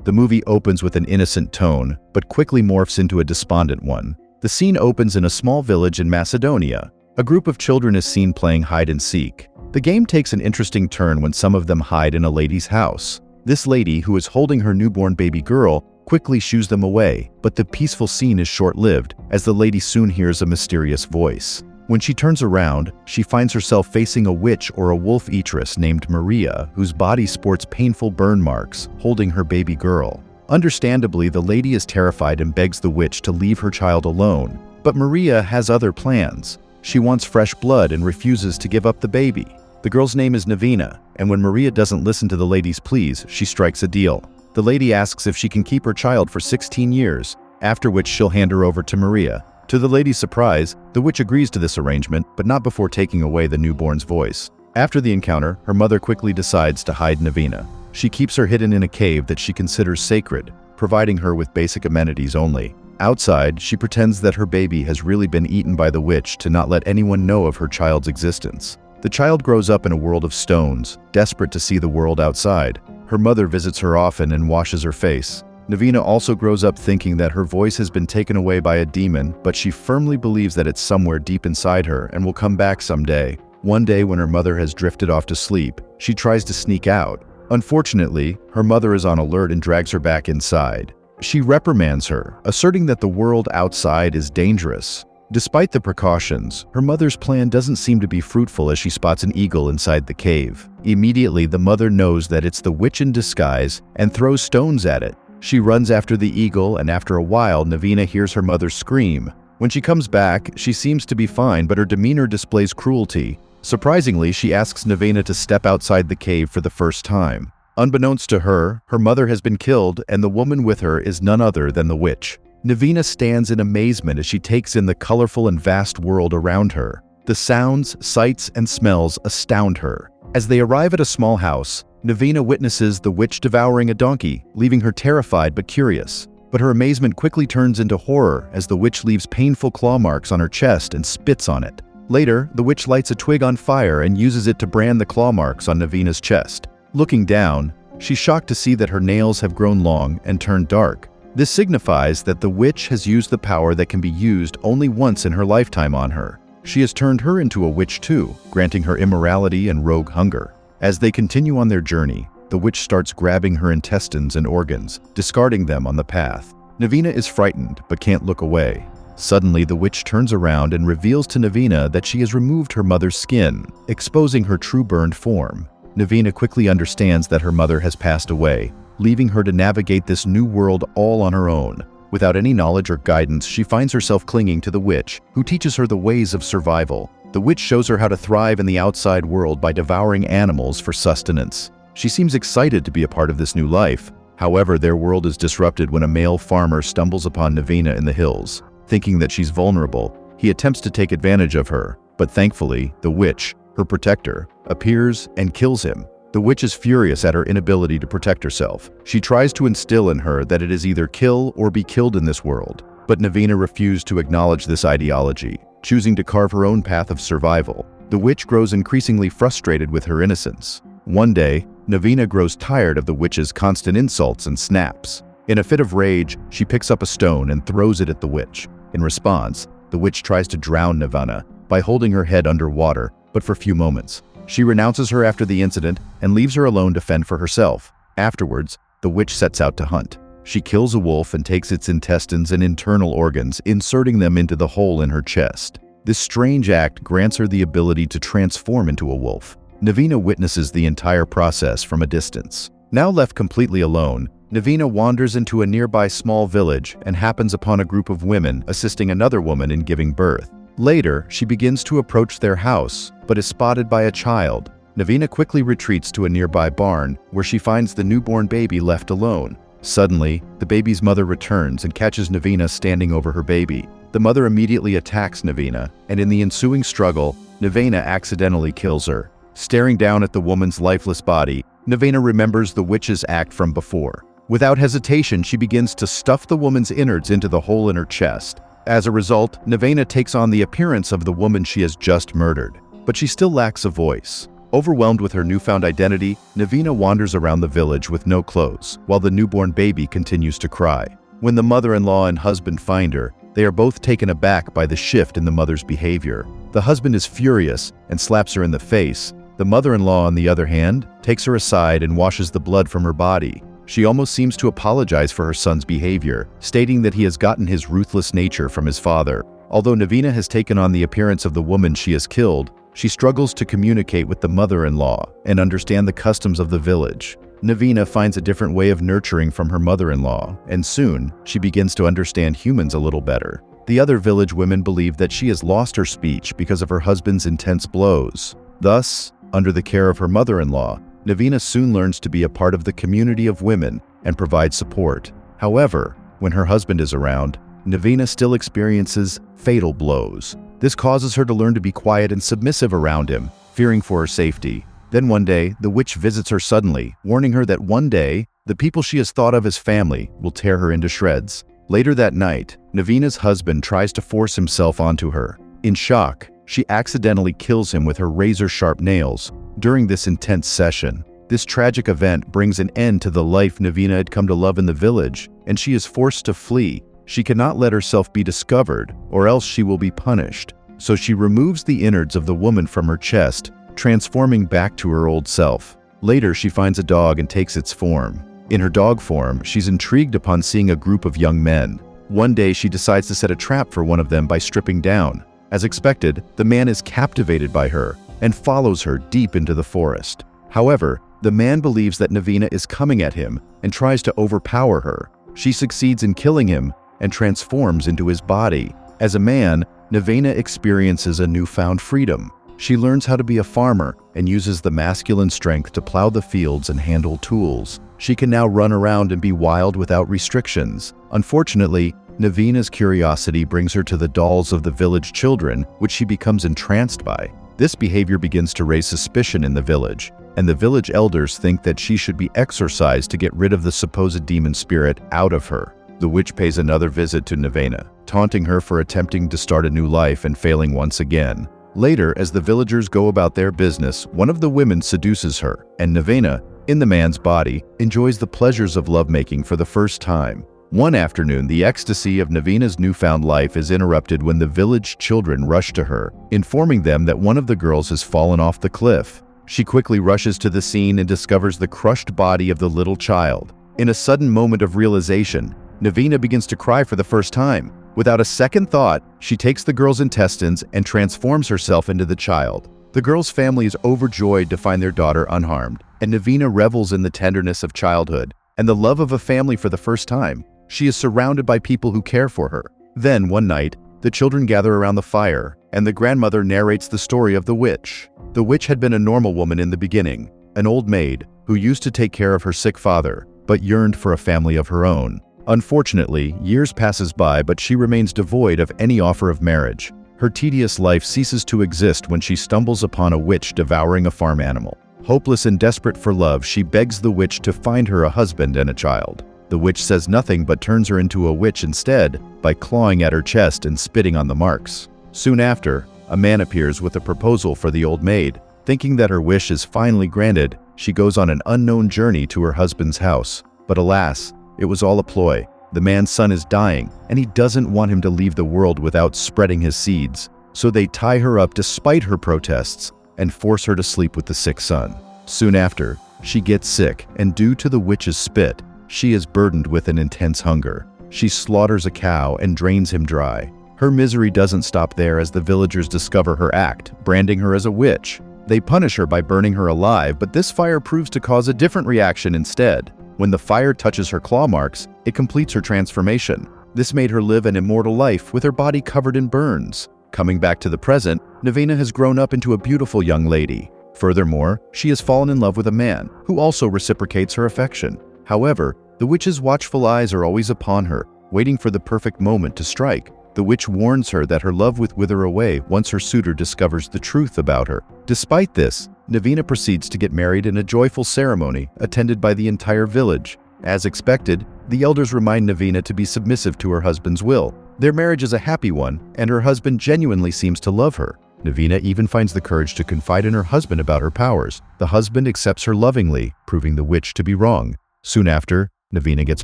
The movie opens with an innocent tone, but quickly morphs into a despondent one. The scene opens in a small village in Macedonia. A group of children is seen playing hide-and-seek. The game takes an interesting turn when some of them hide in a lady's house. This lady, who is holding her newborn baby girl, quickly shoos them away, but the peaceful scene is short-lived, as the lady soon hears a mysterious voice. When she turns around, she finds herself facing a witch or a wolf-eatress named Maria, whose body sports painful burn marks, holding her baby girl. Understandably, the lady is terrified and begs the witch to leave her child alone. But Maria has other plans. She wants fresh blood and refuses to give up the baby. The girl's name is Navina, and when Maria doesn't listen to the lady's pleas, she strikes a deal. The lady asks if she can keep her child for 16 years, after which she'll hand her over to Maria. To the lady's surprise, the witch agrees to this arrangement, but not before taking away the newborn's voice. After the encounter, her mother quickly decides to hide Navina. She keeps her hidden in a cave that she considers sacred, providing her with basic amenities only. Outside, she pretends that her baby has really been eaten by the witch to not let anyone know of her child's existence. The child grows up in a world of stones, desperate to see the world outside. Her mother visits her often and washes her face. Navina also grows up thinking that her voice has been taken away by a demon, but she firmly believes that it's somewhere deep inside her and will come back someday. One day, when her mother has drifted off to sleep, she tries to sneak out. Unfortunately, her mother is on alert and drags her back inside. She reprimands her, asserting that the world outside is dangerous. Despite the precautions, her mother's plan doesn't seem to be fruitful as she spots an eagle inside the cave. Immediately, the mother knows that it's the witch in disguise and throws stones at it. She runs after the eagle, and after a while, Navina hears her mother scream. When she comes back, she seems to be fine, but her demeanor displays cruelty. Surprisingly, she asks Navina to step outside the cave for the first time. Unbeknownst to her, her mother has been killed, and the woman with her is none other than the witch. Navina stands in amazement as she takes in the colorful and vast world around her. The sounds, sights, and smells astound her. As they arrive at a small house, Navina witnesses the witch devouring a donkey, leaving her terrified but curious. But her amazement quickly turns into horror as the witch leaves painful claw marks on her chest and spits on it. Later, the witch lights a twig on fire and uses it to brand the claw marks on Navina's chest. Looking down, she's shocked to see that her nails have grown long and turned dark. This signifies that the witch has used the power that can be used only once in her lifetime on her. She has turned her into a witch too, granting her immorality and rogue hunger. As they continue on their journey, the witch starts grabbing her intestines and organs, discarding them on the path. Navina is frightened but can't look away. Suddenly, the witch turns around and reveals to Navina that she has removed her mother's skin, exposing her true burned form. Navina quickly understands that her mother has passed away, leaving her to navigate this new world all on her own. Without any knowledge or guidance, she finds herself clinging to the witch, who teaches her the ways of survival. The witch shows her how to thrive in the outside world by devouring animals for sustenance. She seems excited to be a part of this new life. However, their world is disrupted when a male farmer stumbles upon Navina in the hills. Thinking that she's vulnerable, he attempts to take advantage of her, but thankfully, the witch, her protector, appears and kills him. The witch is furious at her inability to protect herself. She tries to instill in her that it is either kill or be killed in this world, but Navina refused to acknowledge this ideology, choosing to carve her own path of survival. The witch grows increasingly frustrated with her innocence. One day, Navina grows tired of the witch's constant insults and snaps. In a fit of rage, she picks up a stone and throws it at the witch. In response, the witch tries to drown Navina by holding her head under water, but for a few moments. She renounces her after the incident and leaves her alone to fend for herself. Afterwards, the witch sets out to hunt. She kills a wolf and takes its intestines and internal organs, inserting them into the hole in her chest. This strange act grants her the ability to transform into a wolf. Navina witnesses the entire process from a distance. Now left completely alone, Navina wanders into a nearby small village and happens upon a group of women assisting another woman in giving birth. Later, she begins to approach their house, but is spotted by a child. Navina quickly retreats to a nearby barn, where she finds the newborn baby left alone. Suddenly, the baby's mother returns and catches Navina standing over her baby. The mother immediately attacks Navina, and in the ensuing struggle, Navina accidentally kills her. Staring down at the woman's lifeless body, Navina remembers the witch's act from before. Without hesitation, she begins to stuff the woman's innards into the hole in her chest. As a result, Navina takes on the appearance of the woman she has just murdered, but she still lacks a voice. Overwhelmed with her newfound identity, Navina wanders around the village with no clothes, while the newborn baby continues to cry. When the mother-in-law and husband find her, they are both taken aback by the shift in the mother's behavior. The husband is furious and slaps her in the face. The mother-in-law, on the other hand, takes her aside and washes the blood from her body. She almost seems to apologize for her son's behavior, stating that he has gotten his ruthless nature from his father. Although Navina has taken on the appearance of the woman she has killed, she struggles to communicate with the mother-in-law and understand the customs of the village. Navina finds a different way of nurturing from her mother-in-law, and soon, she begins to understand humans a little better. The other village women believe that she has lost her speech because of her husband's intense blows. Thus, under the care of her mother-in-law, Navina soon learns to be a part of the community of women and provide support. However, when her husband is around, Navina still experiences fatal blows. This causes her to learn to be quiet and submissive around him, fearing for her safety. Then one day, the witch visits her suddenly, warning her that one day, the people she has thought of as family will tear her into shreds. Later that night, Navina's husband tries to force himself onto her. In shock, she accidentally kills him with her razor-sharp nails. During this intense session, this tragic event brings an end to the life Navina had come to love in the village, and she is forced to flee. She cannot let herself be discovered, or else she will be punished. So she removes the innards of the woman from her chest, transforming back to her old self. Later, she finds a dog and takes its form. In her dog form, she's intrigued upon seeing a group of young men. One day, she decides to set a trap for one of them by stripping down. As expected, the man is captivated by her and follows her deep into the forest. However, the man believes that Navina is coming at him and tries to overpower her. She succeeds in killing him and transforms into his body. As a man, Navina experiences a newfound freedom. She learns how to be a farmer and uses the masculine strength to plow the fields and handle tools. She can now run around and be wild without restrictions. Unfortunately, Navina's curiosity brings her to the dolls of the village children, which she becomes entranced by. This behavior begins to raise suspicion in the village, and the village elders think that she should be exorcised to get rid of the supposed demon spirit out of her. The witch pays another visit to Navina, taunting her for attempting to start a new life and failing once again. Later, as the villagers go about their business, one of the women seduces her, and Navina, in the man's body, enjoys the pleasures of lovemaking for the first time. One afternoon, the ecstasy of Navina's newfound life is interrupted when the village children rush to her, informing them that one of the girls has fallen off the cliff. She quickly rushes to the scene and discovers the crushed body of the little child. In a sudden moment of realization, Navina begins to cry for the first time. Without a second thought, she takes the girl's intestines and transforms herself into the child. The girl's family is overjoyed to find their daughter unharmed, and Navina revels in the tenderness of childhood and the love of a family for the first time. She is surrounded by people who care for her. Then, one night, the children gather around the fire, and the grandmother narrates the story of the witch. The witch had been a normal woman in the beginning, an old maid who used to take care of her sick father, but yearned for a family of her own. Unfortunately, years passes by, but she remains devoid of any offer of marriage. Her tedious life ceases to exist when she stumbles upon a witch devouring a farm animal. Hopeless and desperate for love, she begs the witch to find her a husband and a child. The witch says nothing but turns her into a witch instead by clawing at her chest and spitting on the marks. Soon after, a man appears with a proposal for the old maid. Thinking that her wish is finally granted, she goes on an unknown journey to her husband's house. But alas, it was all a ploy. The man's son is dying, and he doesn't want him to leave the world without spreading his seeds. So they tie her up despite her protests and force her to sleep with the sick son. Soon after, she gets sick, and due to the witch's spit, she is burdened with an intense hunger. She slaughters a cow and drains him dry. Her misery doesn't stop there as the villagers discover her act, branding her as a witch. They punish her by burning her alive, but this fire proves to cause a different reaction instead. When the fire touches her claw marks, it completes her transformation. This made her live an immortal life with her body covered in burns. Coming back to the present, Navina has grown up into a beautiful young lady. Furthermore, she has fallen in love with a man who also reciprocates her affection. However, the witch's watchful eyes are always upon her, waiting for the perfect moment to strike. The witch warns her that her love will wither away once her suitor discovers the truth about her. Despite this, Navina proceeds to get married in a joyful ceremony attended by the entire village. As expected, the elders remind Navina to be submissive to her husband's will. Their marriage is a happy one, and her husband genuinely seems to love her. Navina even finds the courage to confide in her husband about her powers. The husband accepts her lovingly, proving the witch to be wrong. Soon after, Navina gets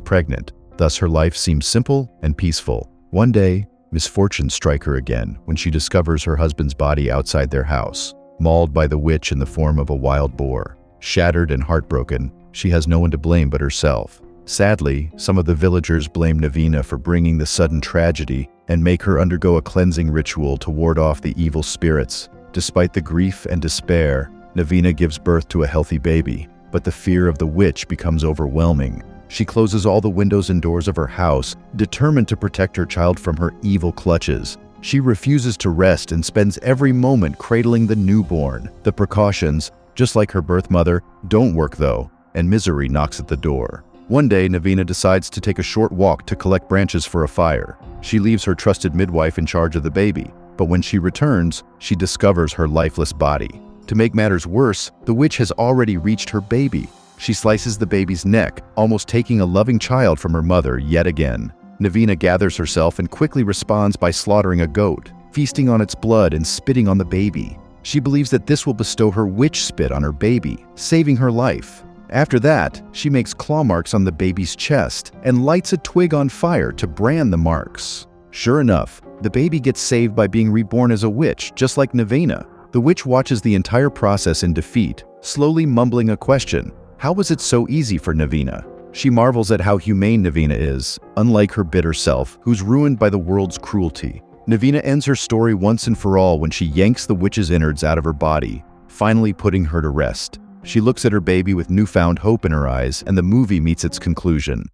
pregnant. Thus her life seems simple and peaceful. One day, misfortunes strike her again when she discovers her husband's body outside their house, mauled by the witch in the form of a wild boar. Shattered and heartbroken, she has no one to blame but herself. Sadly, some of the villagers blame Navina for bringing the sudden tragedy and make her undergo a cleansing ritual to ward off the evil spirits. Despite the grief and despair, Navina gives birth to a healthy baby, but the fear of the witch becomes overwhelming. She closes all the windows and doors of her house, determined to protect her child from her evil clutches. She refuses to rest and spends every moment cradling the newborn. The precautions, just like her birth mother, don't work though, and misery knocks at the door. One day, Navina decides to take a short walk to collect branches for a fire. She leaves her trusted midwife in charge of the baby, but when she returns, she discovers her lifeless body. To make matters worse, the witch has already reached her baby. She slices the baby's neck, almost taking a loving child from her mother yet again. Navina gathers herself and quickly responds by slaughtering a goat, feasting on its blood and spitting on the baby. She believes that this will bestow her witch spit on her baby, saving her life. After that, she makes claw marks on the baby's chest and lights a twig on fire to brand the marks. Sure enough, the baby gets saved by being reborn as a witch, just like Navina. The witch watches the entire process in defeat, slowly mumbling a question. How was it so easy for Navina? She marvels at how humane Navina is, unlike her bitter self, who's ruined by the world's cruelty. Navina ends her story once and for all when she yanks the witch's innards out of her body, finally putting her to rest. She looks at her baby with newfound hope in her eyes, and the movie meets its conclusion.